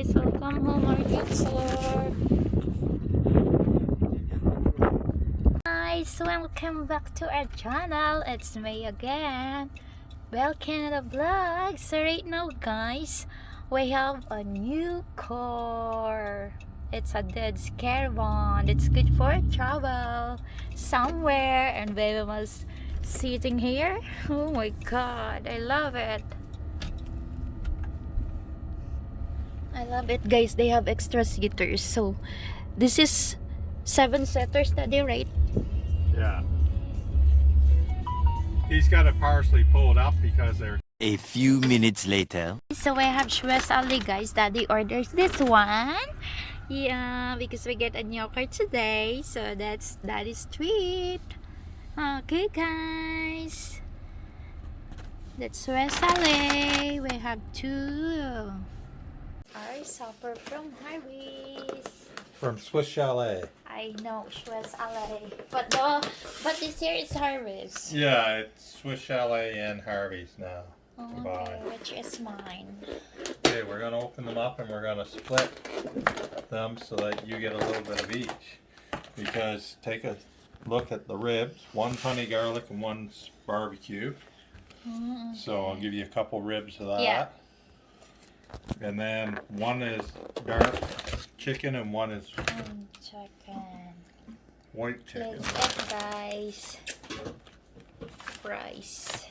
guys, welcome home our youlord. Guys, welcome back to our channel. It's me again, Pinaycanadalife. So right now guys, we have a new car. It's a dead caravan. It's good for travel somewhere, and baby was sitting here. Oh my god, I love it. I love it, guys. They have extra seaters. So this is 7 seaters, Daddy, right? Yeah. He's got it partially pulled up because they're... A few minutes later. So I have Swiss Ali, guys. Daddy orders this one. Yeah, because we get a new car today. So that's Daddy's treat. Okay, guys. That's Swiss Ali. We have two. Our supper from Harry's. From Swiss Chalet. I know Swiss Ali, but this here is Harvey's. Yeah, it's Swiss Chalet and Harvey's now. Okay, which is mine. Okay, we're going to open them up and we're going to split them so that you get a little bit of each. Because take a look at the ribs. One's honey garlic and one's barbecue. Mm-hmm. So I'll give you a couple ribs of that. Yeah. And then one is dark chicken and one is Chicken. white chicken. Let's get, guys, rice.